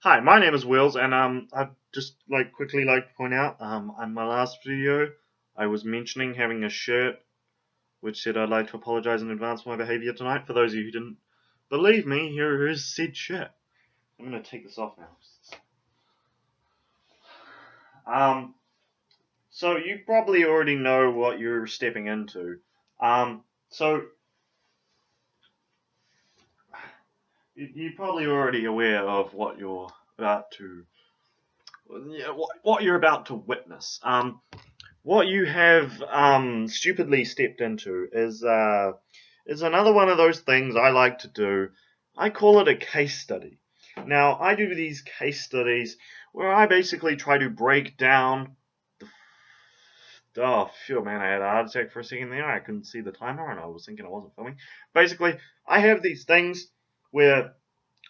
Hi, my name is Wills, and I'd just quickly like to point out, on my last video, I was mentioning having a shirt which said I'd like to apologize in advance for my behavior tonight. For those of you who didn't believe me, here is said shirt. I'm gonna take this off now. Um, so you probably already know what you're stepping into. So you're probably already aware of what you're about to, what you're about to witness. What you have stupidly stepped into is another one of those things I like to do. I call it a case study. Now, I do these case studies where I basically try to break down the. Oh, phew, man, I had a heart attack for a second there. I couldn't see the timer and I was thinking I wasn't filming. Basically, I have these things where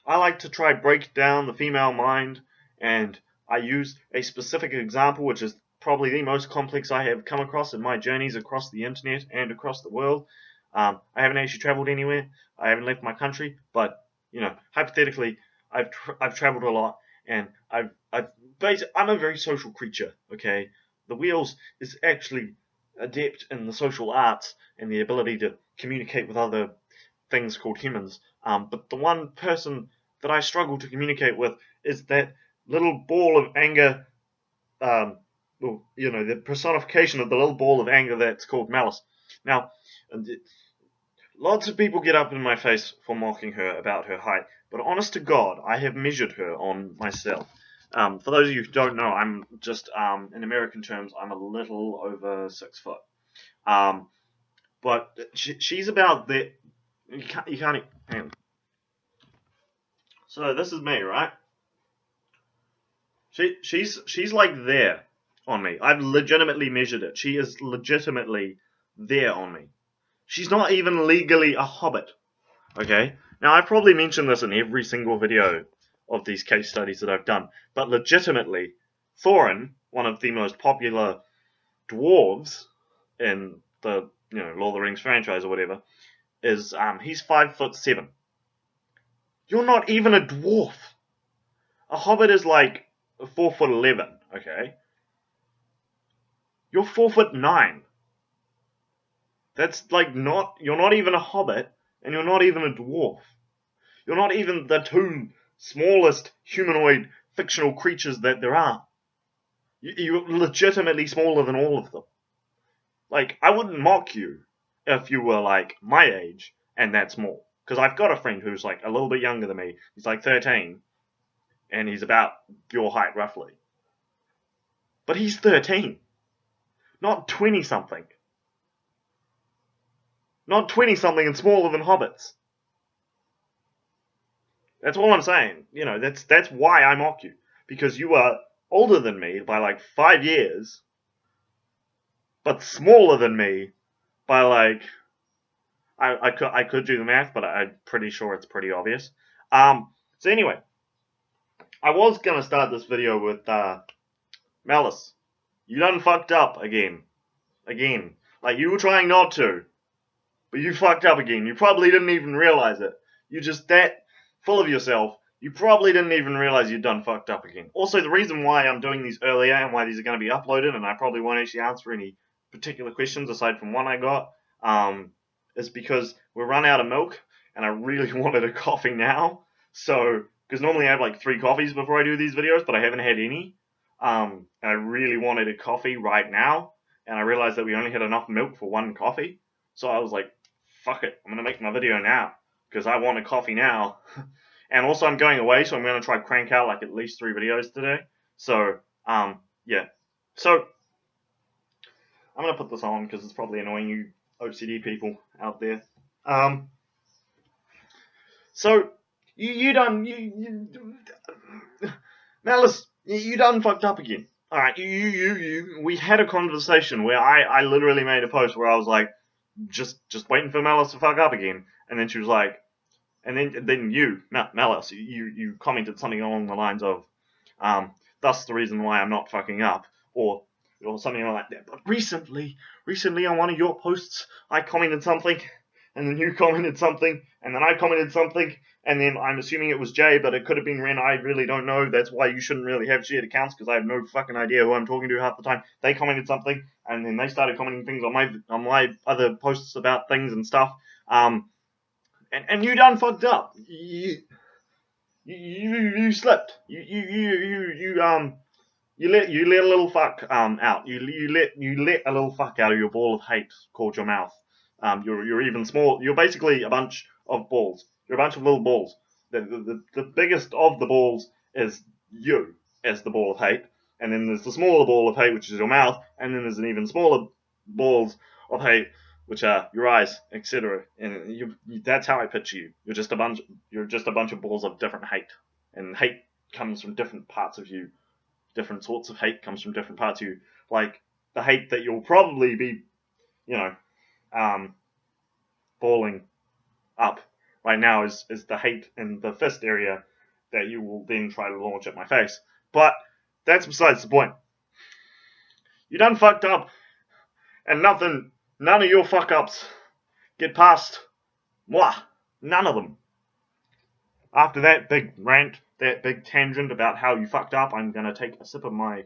I like to try break down the female mind, and I use a specific example, which is probably the most complex I have come across in my journeys across the internet and across the world. I haven't actually traveled anywhere. I haven't left my country, but hypothetically, I've traveled a lot, and I'm a very social creature. Okay, the wheels is actually adept in the social arts and the ability to communicate with other things called humans. But the one person that I struggle to communicate with is that little ball of anger, the personification of the little ball of anger that's called Malice. Now, lots of people get up in my face for mocking her about her height, but honest to God, I have measured her on myself. For those of you who don't know, I'm just, in American terms, I'm a little over 6 foot. But she's about the. You can't. Hang on. So this is me, right? She's like there on me. I've legitimately measured it. She is legitimately there on me. She's not even legally a hobbit. Okay? Now I've probably mentioned this in every single video of these case studies that I've done, but legitimately, Thorin, one of the most popular dwarves in the Lord of the Rings franchise or whatever, is he's 5'7". You're not even a dwarf. A hobbit is like 4'11". Okay, you're 4'9". That's like not. You're not even a hobbit, and you're not even a dwarf. You're not even the two smallest humanoid fictional creatures that there are. You're legitimately smaller than all of them. Like, I wouldn't mock you if you were like my age and that small. Because I've got a friend who's like a little bit younger than me. He's like 13, and he's about your height roughly. But he's 13, not 20 something. Not 20 something and smaller than hobbits. That's all I'm saying. That's why I mock you. Because you are older than me by like 5 years, but smaller than me by like. I could do the math, but I'm pretty sure it's pretty obvious. So anyway, I was gonna start this video with Malice. You done fucked up again. Like, you were trying not to, but you fucked up again. You probably didn't even realize it. You're just that full of yourself. You probably didn't even realize you'd done fucked up again. Also, the reason why I'm doing these earlier and why these are going to be uploaded, and I probably won't actually answer any particular questions aside from one I got, is because we're run out of milk, and I really wanted a coffee now. So, because normally I have like 3 coffees before I do these videos, but I haven't had any. And I really wanted a coffee right now, and I realized that we only had enough milk for 1 coffee. So I was like, fuck it, I'm going to make my video now, because I want a coffee now. And also I'm going away, so I'm going to try crank out like at least 3 videos today. So, yeah. So, I'm going to put this on, because it's probably annoying you OCD people out there. So, you done, Malice, you done fucked up again. Alright, we had a conversation where I literally made a post where I was like, just waiting for Malice to fuck up again. And then she was like, and then you, Malice, you commented something along the lines of, that's the reason why I'm not fucking up, or something like that. But recently on one of your posts, I commented something and then you commented something, and then I commented something, and then I'm assuming it was Jay, but it could have been Ren. I really don't know. That's why you shouldn't really have shared accounts, because I have no fucking idea who I'm talking to half the time. They commented something, and then they started commenting things on my other posts about things and stuff. And you done fucked up. You slipped. You let a little fuck out. You let a little fuck out of your ball of hate called your mouth. You're even small. You're basically a bunch of balls. You're a bunch of little balls. The biggest of the balls is you as the ball of hate, and then there's the smaller ball of hate, which is your mouth, and then there's an even smaller balls of hate, which are your eyes, etc. And that's how I picture you. You're just a bunch of balls of different hate, and hate comes from different parts of you. Different sorts of hate comes from different parts of you. Like the hate that you'll probably be, balling up right now is the hate in the fist area that you will then try to launch at my face. But that's besides the point. You done fucked up, and none of your fuck ups get past moi. None of them. After that big rant, that big tangent about how you fucked up, I'm gonna take a sip of my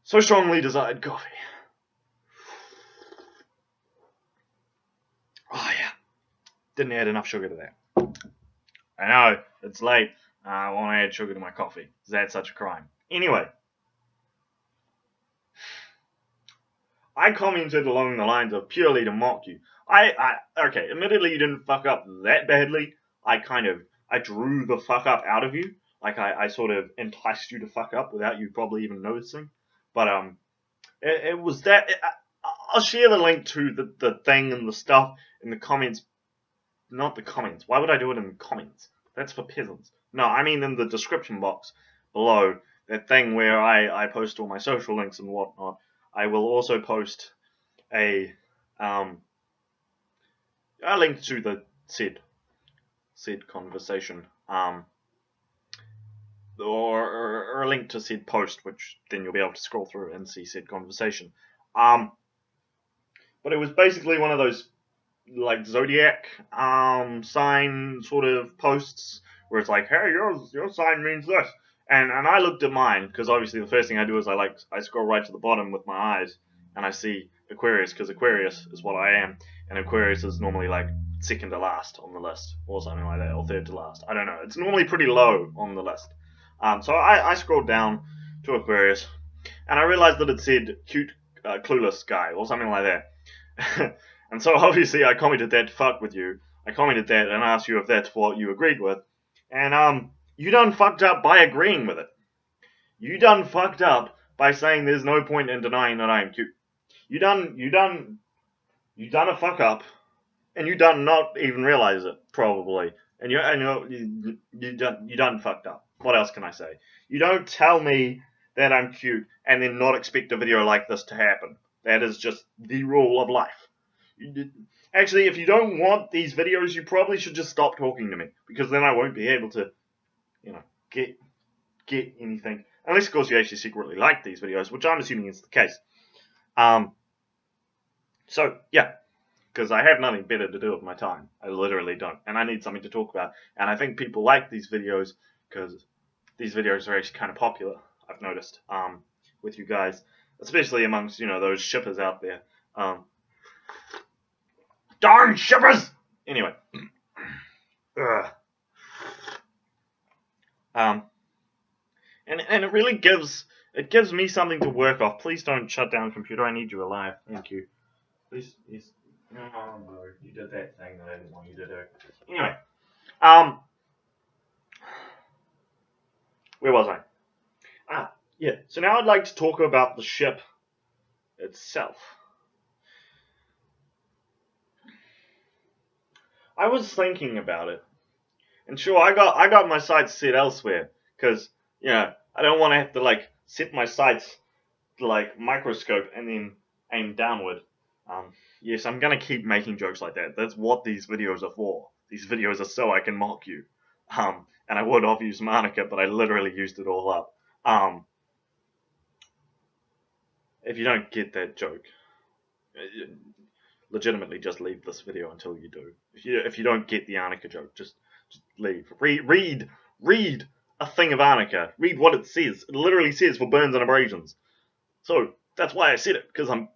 so strongly desired coffee. Oh yeah, didn't add enough sugar to that. I know, it's late. I want to add sugar to my coffee. Is that such a crime? Anyway, I commented along the lines of purely to mock you. Okay, admittedly you didn't fuck up that badly. I drew the fuck up out of you. Like I sort of enticed you to fuck up without you probably even noticing. But it was that. I'll share the link to the thing and the stuff in the comments. Not the comments. Why would I do it in the comments? That's for peasants. No, I mean in the description box below. That thing where I post all my social links and whatnot. I will also post a link to the said conversation, or a link to said post, which then you'll be able to scroll through and see said conversation. But it was basically one of those like zodiac sign sort of posts where it's like, hey, your sign means this. And I looked at mine, because obviously the first thing I do is I scroll right to the bottom with my eyes, and I see Aquarius, because Aquarius is what I am, and Aquarius is normally like second to last on the list, or something like that, or third to last. I don't know. It's normally pretty low on the list. So I scrolled down to Aquarius, and I realized that it said cute, clueless guy, or something like that. And so obviously I commented that to fuck with you. I commented that and asked you if that's what you agreed with. And you done fucked up by agreeing with it. You done fucked up by saying there's no point in denying that I am cute. You done a fuck up, and you done not even realize it, probably. And you done fucked up. What else can I say? You don't tell me that I'm cute and then not expect a video like this to happen. That is just the rule of life. Actually, if you don't want these videos, you probably should just stop talking to me, because then I won't be able to, get anything. Unless, of course, you actually secretly like these videos, which I'm assuming is the case. So, yeah, because I have nothing better to do with my time. I literally don't. And I need something to talk about. And I think people like these videos because these videos are actually kind of popular, I've noticed, with you guys. Especially amongst, those shippers out there. Darn shippers! Anyway. And it really gives me something to work off. Please don't shut down the computer. I need you alive. Thank you. Please. No, you did that thing that I didn't want you to do. Anyway. Where was I? Yeah. So now I'd like to talk about the ship itself. I was thinking about it. And sure, I got my sights set elsewhere. Because, I don't want to have to, set my sights to, microscope and then aim downward. Yes, I'm going to keep making jokes like that. That's what these videos are for. These videos are so I can mock you. And I would have used Monica, but I literally used it all up. If you don't get that joke, legitimately just leave this video until you do. If you don't get the Arnica joke, just leave. Read a thing of Arnica. Read what it says. It literally says for burns and abrasions. So that's why I said it, because I'm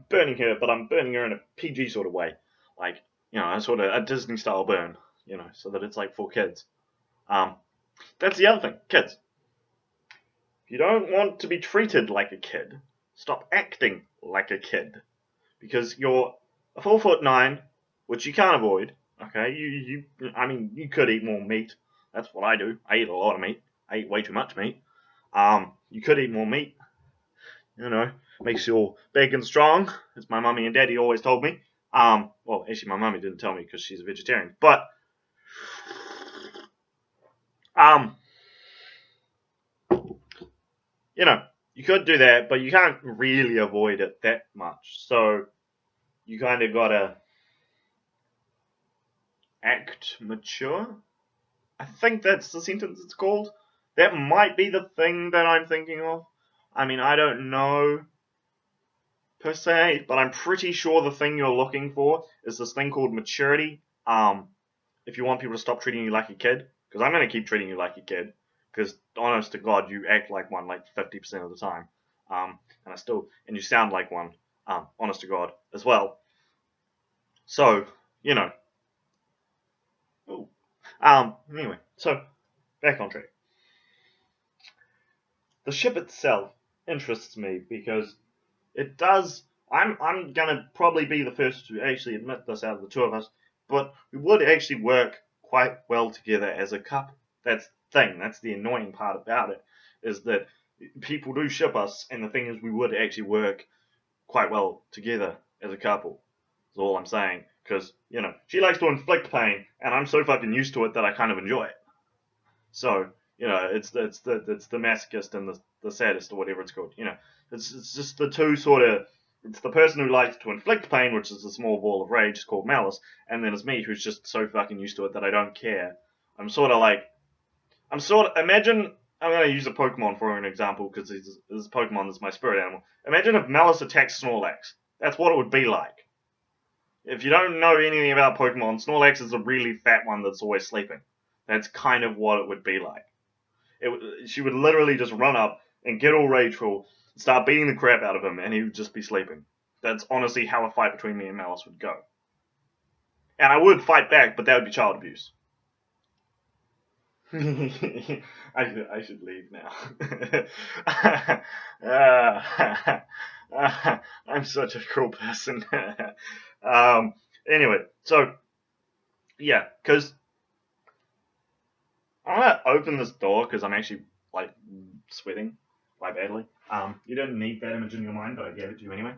burning her, but I'm burning her in a PG sort of way, like a sort of a Disney style burn, so that it's like for kids. That's the other thing, kids. If you don't want to be treated like a kid, stop acting like a kid, because you're a 4'9", which you can't avoid. Okay, you could eat more meat. That's what I do. I eat a lot of meat. I eat way too much meat. You could eat more meat. Makes you all big and strong, as my mummy and daddy always told me. Well, actually, my mummy didn't tell me because she's a vegetarian. But, you could do that, but you can't really avoid it that much. So, you kind of gotta act mature. I think that's the sentence it's called. That might be the thing that I'm thinking of. I mean, I don't know per se, but I'm pretty sure the thing you're looking for is this thing called maturity. If you want people to stop treating you like a kid, because I'm going to keep treating you like a kid, because honest to God, you act like one like 50% of the time, and you sound like one, honest to God, as well. So, Ooh. Anyway, so, back on track. The ship itself interests me because it does. I'm gonna probably be the first to actually admit this out of the two of us, but we would actually work quite well together as a couple. That's the thing. That's the annoying part about it, is that people do ship us, and the thing is, we would actually work quite well together as a couple. That's all I'm saying. Because she likes to inflict pain, and I'm so fucking used to it that I kind of enjoy it. So it's the masochist and the sadist, or whatever it's called. It's just the two sort of. It's the person who likes to inflict pain, which is a small ball of rage called malice, and then it's me who's just so fucking used to it that I don't care. Imagine, I'm going to use a Pokemon for an example, because this Pokemon is my spirit animal. Imagine if Malice attacks Snorlax. That's what it would be like. If you don't know anything about Pokemon, Snorlax is a really fat one that's always sleeping. That's kind of what it would be like. She would literally just run up and get all rageful, start beating the crap out of him, and he would just be sleeping. That's honestly how a fight between me and Malice would go. And I would fight back, but that would be child abuse. I should leave now. I'm such a cruel person. Anyway, so yeah, because I'm gonna open this door because I'm actually like sweating quite badly. You don't need that image in your mind, but I gave it to you anyway.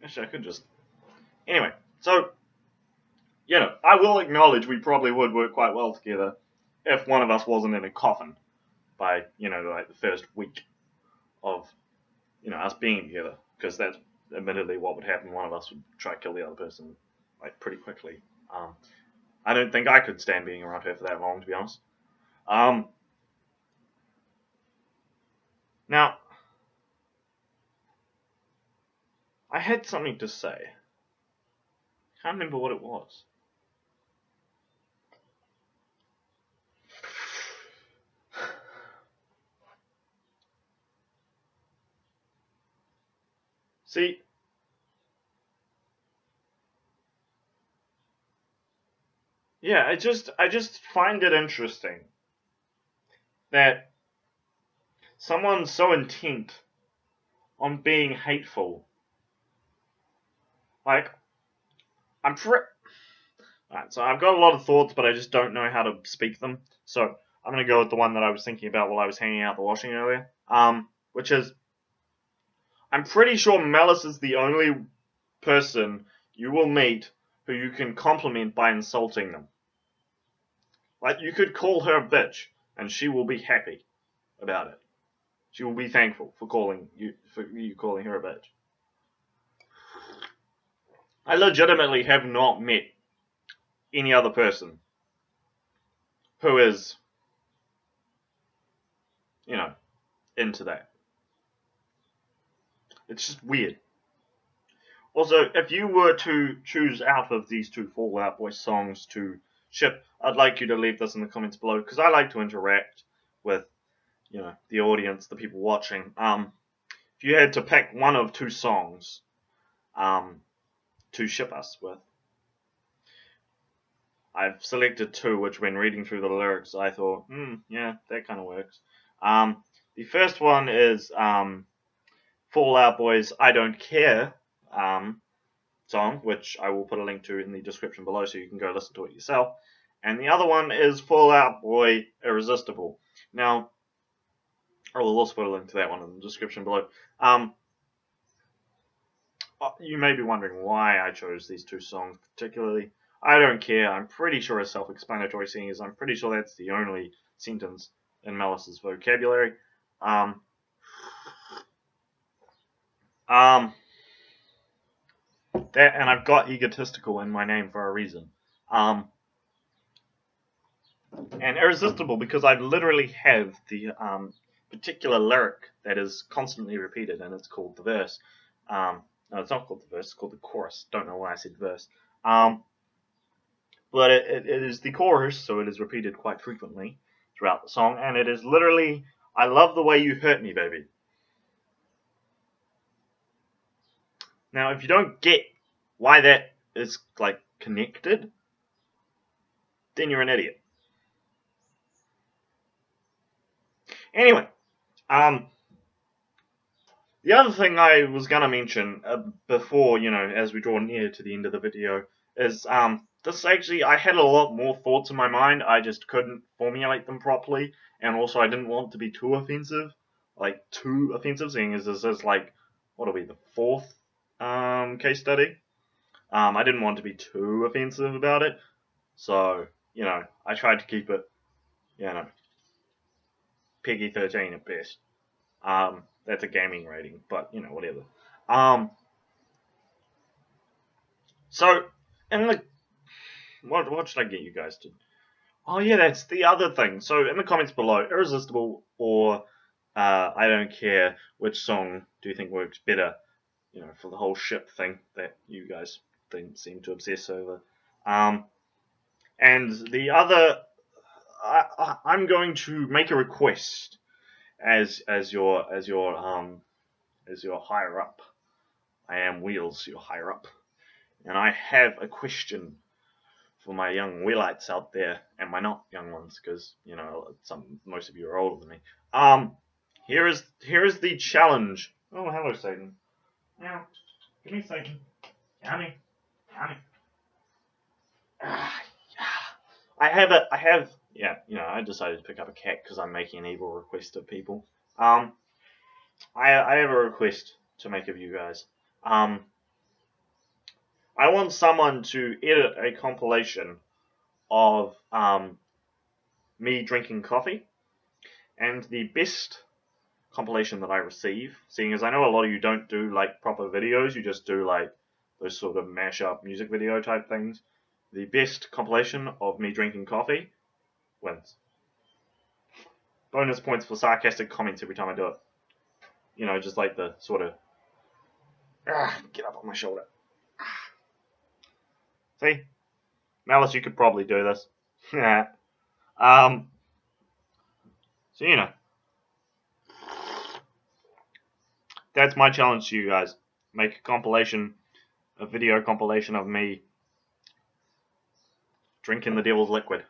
Actually, I could just. Anyway, so I will acknowledge we probably would work quite well together if one of us wasn't in a coffin by like the first week of us being together, because that's admittedly what would happen. One of us would try to kill the other person like pretty quickly. I don't think I could stand being around her for that long, to be honest. Now, I had something to say. Can't remember what it was. See, yeah, I just find it interesting that someone's so intent on being hateful. Like, Alright, so I've got a lot of thoughts, but I just don't know how to speak them. So I'm gonna go with the one that I was thinking about while I was hanging out the washing earlier. Which is, I'm pretty sure Malice is the only person you will meet who you can compliment by insulting them. Like, you could call her a bitch, and she will be happy about it. She will be thankful for you calling her a bitch. I legitimately have not met any other person who is, into that. It's just weird. Also, if you were to choose out of these two Fall Out Boy songs to ship, I'd like you to leave this in the comments below, because I like to interact with, the audience, the people watching. If you had to pick one of two songs, to ship us with, I've selected two, which when reading through the lyrics, I thought, yeah, that kind of works. The first one is Fall Out Boy's I Don't Care song, which I will put a link to in the description below so you can go listen to it yourself. And the other one is Fall Out Boy Irresistible. Now, I will also put a link to that one in the description below. You may be wondering why I chose these two songs particularly. I Don't Care, I'm pretty sure is self-explanatory, seeing as I'm pretty sure that's the only sentence in Malice's vocabulary. That, and I've got egotistical in my name for a reason. And irresistible because I literally have the particular lyric that is constantly repeated, and it's called the verse. No, it's not called the verse, it's called the chorus. Don't know why I said verse. But it is the chorus, so it is repeated quite frequently throughout the song, and it is literally, I love the way you hurt me, baby. Now, if you don't get why that is, connected, then you're an idiot. Anyway, the other thing I was going to mention before, as we draw near to the end of the video, is this actually, I had a lot more thoughts in my mind, I just couldn't formulate them properly, and also I didn't want to be too offensive, seeing as this is what are we, the fourth case study? I didn't want to be too offensive about it, so, I tried to keep it, PG-13 at best. That's a gaming rating, but, whatever. So, in the... What should I get you guys to... Oh, yeah, that's the other thing. So, in the comments below, Irresistible or I Don't Care, which song do you think works better, for the whole ship thing that you guys seem to obsess over. And the other... I'm going to make a request as your higher up. I am Wheels, your higher up, and I have a question for my young wheelites out there, and my not young ones, because most of you are older than me. Here is the challenge. Oh, hello, Satan. Now, give me Satan. Yummy. I decided to pick up a cat because I'm making an evil request of people. I have a request to make of you guys. I want someone to edit a compilation of me drinking coffee, and the best compilation that I receive, seeing as I know a lot of you don't do proper videos, you just do those sort of mash-up music video type things. The best compilation of me drinking coffee wins. Bonus points for sarcastic comments every time I do it. Just the sort of, get up on my shoulder. See? Malice, you could probably do this. So, that's my challenge to you guys. Make a video compilation of me drinking the devil's liquid.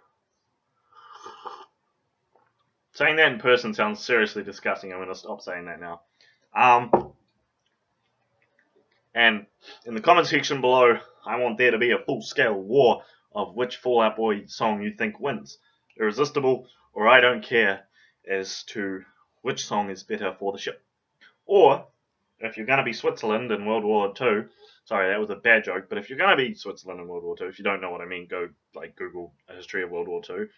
Saying that in person sounds seriously disgusting. I'm going to stop saying that now. And in the comment section below, I want there to be a full-scale war of which Fall Out Boy song you think wins. Irresistible or I Don't Care as to which song is better for the ship. Or, if you're going to be Switzerland in World War II, sorry, that was a bad joke, but if you're going to be Switzerland in World War II, if you don't know what I mean, go Google a history of World War II,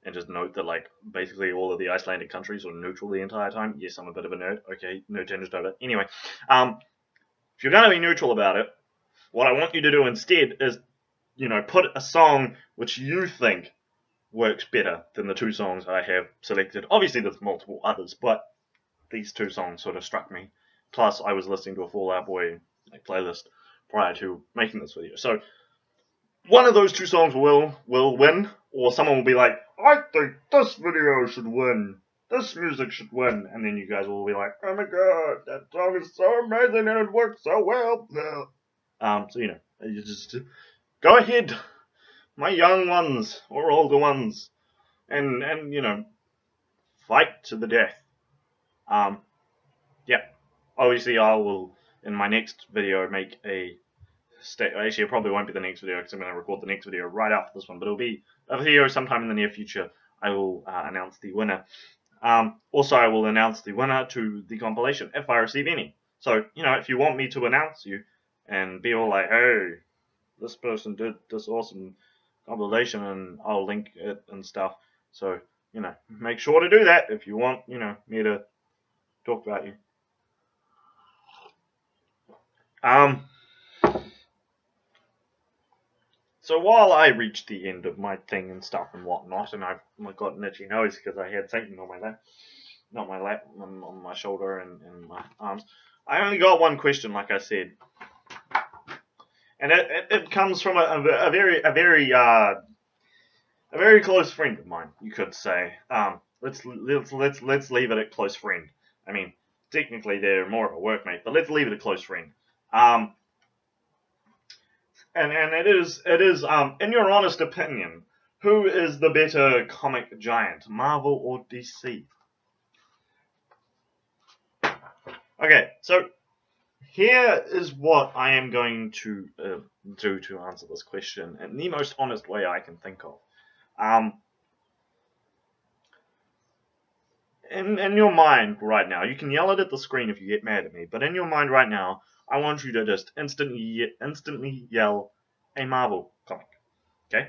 and just note that basically all of the Icelandic countries were neutral the entire time. Yes, I'm a bit of a nerd. Okay, nerd tangent over. Anyway, if you're going to be neutral about it, what I want you to do instead is, put a song which you think works better than the two songs I have selected. Obviously, there's multiple others, but these two songs sort of struck me Plus, I was listening to a Fall Out Boy playlist prior to making this video. So, one of those two songs will win, or someone will be like, I think this video should win. This music should win. And then you guys will be like, oh my god, that song is so amazing and it works so well. So, you just go ahead, my young ones, or older ones, and fight to the death. Yeah. Obviously, I will, in my next video, make a actually, it probably won't be the next video because I'm going to record the next video right after this one, but it'll be a video sometime in the near future. I will announce the winner. Also, I will announce the winner to the compilation if I receive any. So, if you want me to announce you and be all like, hey, this person did this awesome compilation and I'll link it and stuff. So, make sure to do that if you want, me to talk about you. So while I reached the end of my thing and stuff and whatnot, and I've got an itchy nose because I had Satan on my lap, not my lap, on my shoulder and my arms, I only got one question, like I said, and it comes from a very close friend of mine, you could say. Let's leave it at close friend. I mean, technically they're more of a workmate, but let's leave it a close friend. And it is in your honest opinion, who is the better comic giant, Marvel or DC? Okay, so here is what I am going to do to answer this question in the most honest way I can think of. In your mind right now, you can yell it at the screen if you get mad at me, but in your mind right now, I want you to just instantly yell a Marvel comic. Okay?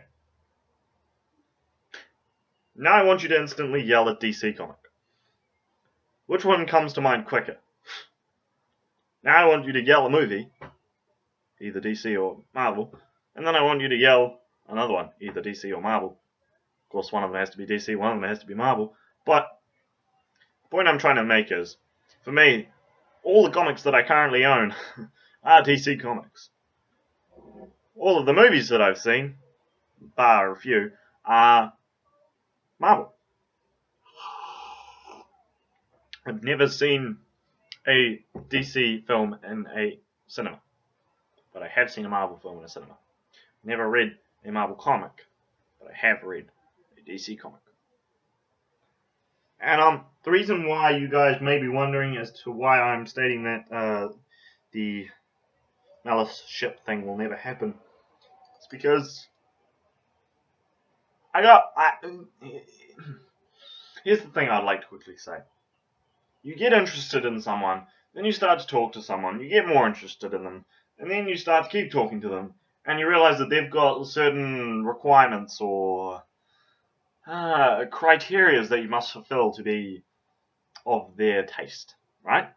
Now I want you to instantly yell a DC comic. Which one comes to mind quicker? Now I want you to yell a movie, either DC or Marvel, and then I want you to yell another one, either DC or Marvel. Of course, one of them has to be DC, one of them has to be Marvel, but the point I'm trying to make is, for me, all the comics that I currently own are DC comics. All of the movies that I've seen, bar a few, are Marvel. I've never seen a DC film in a cinema, but I have seen a Marvel film in a cinema. Never read a Marvel comic, but I have read a DC comic. And the reason why you guys may be wondering as to why I'm stating that the Malice ship thing will never happen, it's because here's the thing I'd like to quickly say. You get interested in someone, then you start to talk to someone, you get more interested in them, and then you start to keep talking to them, and you realize that they've got certain requirements or criteria that you must fulfill to be of their taste, right?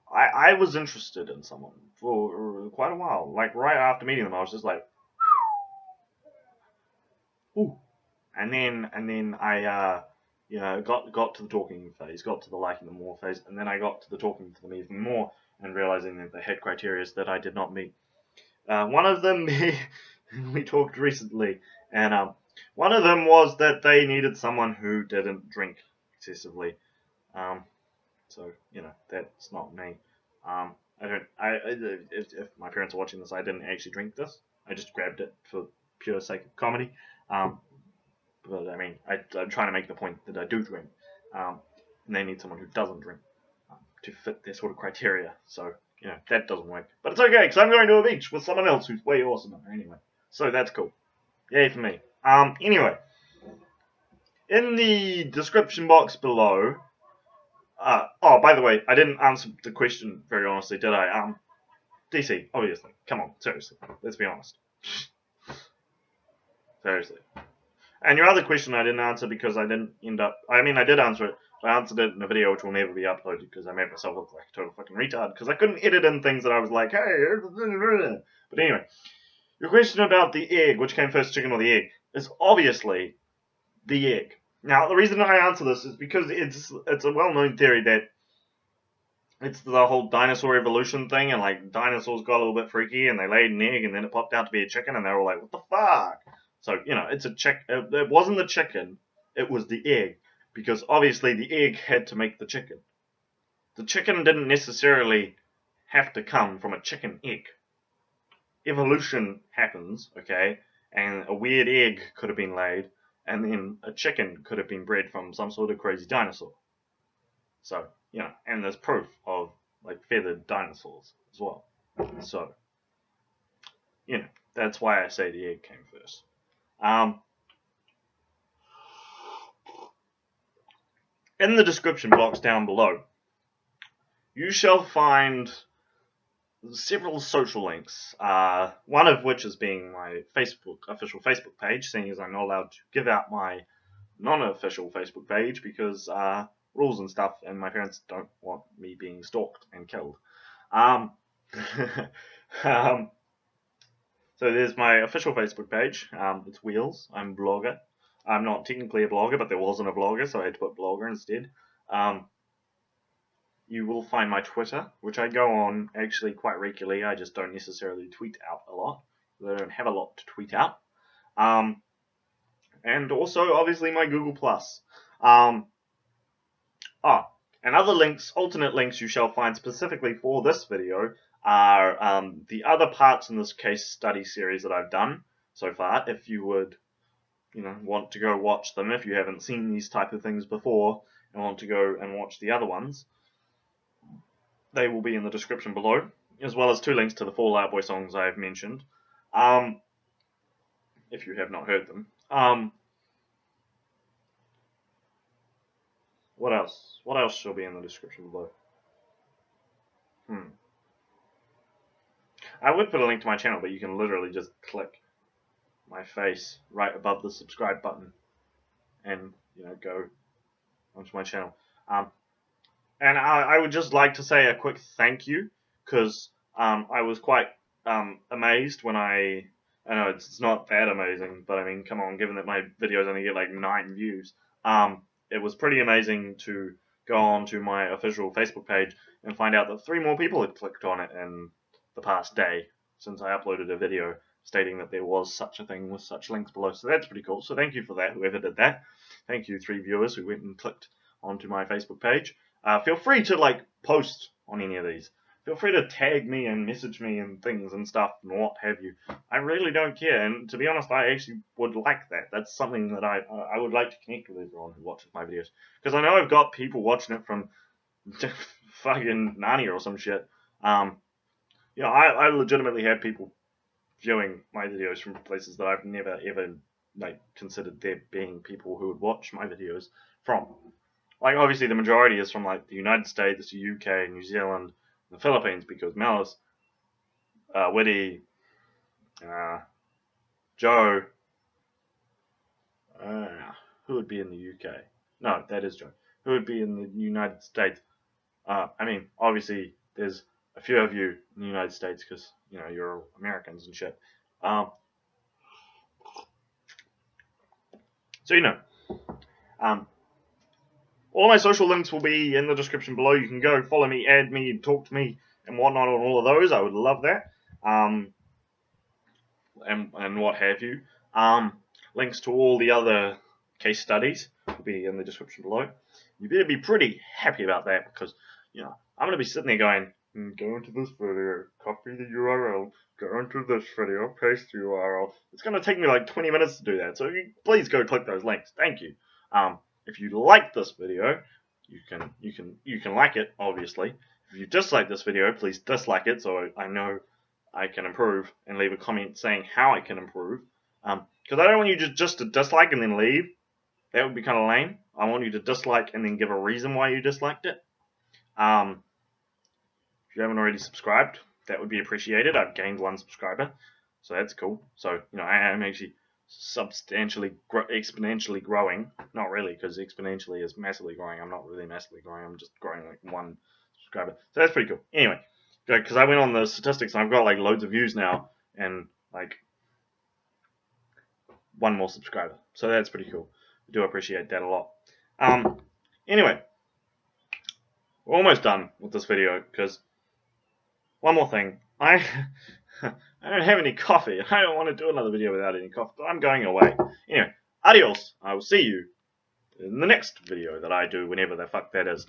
I was interested in someone for quite a while. Like, right after meeting them, I was just like, ooh. And then I got to the talking phase, got to the liking them more phase, and then I got to the talking to them even more and realizing that they had criteria that I did not meet. One of them, we talked recently, and one of them was that they needed someone who didn't drink excessively. So, that's not me. If my parents are watching this, I didn't actually drink this. I just grabbed it for pure sake of comedy. But I mean, I'm trying to make the point that I do drink. And they need someone who doesn't drink to fit their sort of criteria. So, that doesn't work. But it's okay, because I'm going to a beach with someone else who's way awesomer anyway. So that's cool. Yay for me. Anyway. In the description box below... by the way, I didn't answer the question very honestly, did I? DC, obviously. Come on, seriously. Let's be honest. Seriously. And your other question I didn't answer because I didn't end up... I mean, I did answer it. But I answered it in a video which will never be uploaded because I made myself look like a total fucking retard. Because I couldn't edit in things that I was like, hey... But anyway. Your question about the egg, which came first, chicken or the egg, is obviously the egg. Now, the reason I answer this is because it's a well-known theory that it's the whole dinosaur evolution thing, and like dinosaurs got a little bit freaky, and they laid an egg, and then it popped out to be a chicken, and they were like, "What the fuck?" So it's a chick. It wasn't the chicken; it was the egg, because obviously the egg had to make the chicken. The chicken didn't necessarily have to come from a chicken egg. Evolution happens, okay, and a weird egg could have been laid, and then a chicken could have been bred from some sort of crazy dinosaur. So, and there's proof of like feathered dinosaurs as well. So, that's why I say the egg came first. In the description box down below, you shall find several social links, one of which is being my official Facebook page, seeing as I'm not allowed to give out my non-official Facebook page because rules and stuff, and my parents don't want me being stalked and killed. So there's my official Facebook page. It's Wheels. I'm a blogger. I'm not technically a blogger, but there wasn't a blogger, so I had to put blogger instead. You will find my Twitter, which I go on actually quite regularly. I just don't necessarily tweet out a lot. I don't have a lot to tweet out. And also, obviously, my Google+. And other links, alternate links you shall find specifically for this video are the other parts in this case study series that I've done so far. If you would, want to go watch them, if you haven't seen these type of things before and want to go and watch the other ones, they will be in the description below, as well as 2 links to the Fall Out Boy songs I have mentioned, if you have not heard them. What else? What else shall be in the description below? I would put a link to my channel, but you can literally just click my face right above the subscribe button and, go onto my channel. And I would just like to say a quick thank you, because I was quite amazed when I know it's not that amazing, but I mean, come on, given that my videos only get like 9 views, it was pretty amazing to go on to my official Facebook page and find out that 3 more people had clicked on it in the past day since I uploaded a video stating that there was such a thing with such links below. So that's pretty cool. So thank you for that, whoever did that. Thank you, 3 viewers who went and clicked onto my Facebook page. Feel free to post on any of these. Feel free to tag me and message me and things and stuff and what have you. I really don't care, and to be honest, I actually would like that. That's something that I would like to connect with everyone who watches my videos, because I know I've got people watching it from fucking Narnia or some shit. I legitimately have people viewing my videos from places that I've never ever considered there being people who would watch my videos from. Obviously the majority is from the United States, the UK, New Zealand, the Philippines, because Malice, Witty, Joe, who would be in the UK? No, that is Joe. Who would be in the United States? Obviously there's a few of you in the United States because, you're Americans and shit. All my social links will be in the description below. You can go follow me, add me, talk to me, and whatnot on all of those. I would love that. And what have you. Links to all the other case studies will be in the description below. You better be pretty happy about that, because, I'm going to be sitting there going, go into this video, copy the URL, go into this video, paste the URL. It's going to take me 20 minutes to do that, so please go click those links. Thank you. If you like this video, you can like it, obviously. If you dislike this video, please dislike it so I know I can improve, and leave a comment saying how I can improve. Because I don't want you just to dislike and then leave. That would be kind of lame. I want you to dislike and then give a reason why you disliked it. If you haven't already subscribed, that would be appreciated. I've gained 1 subscriber, so that's cool. So, I am actually exponentially growing. Not really, because exponentially is massively growing. I'm not really massively growing. I'm just growing 1 subscriber. So that's pretty cool. Anyway, because I went on the statistics and I've got loads of views now and 1 more subscriber. So that's pretty cool. I do appreciate that a lot. Anyway, we're almost done with this video, because one more thing. I don't have any coffee. I don't want to do another video without any coffee. I'm going away. Anyway, adios. I will see you in the next video that I do, whenever the fuck that is.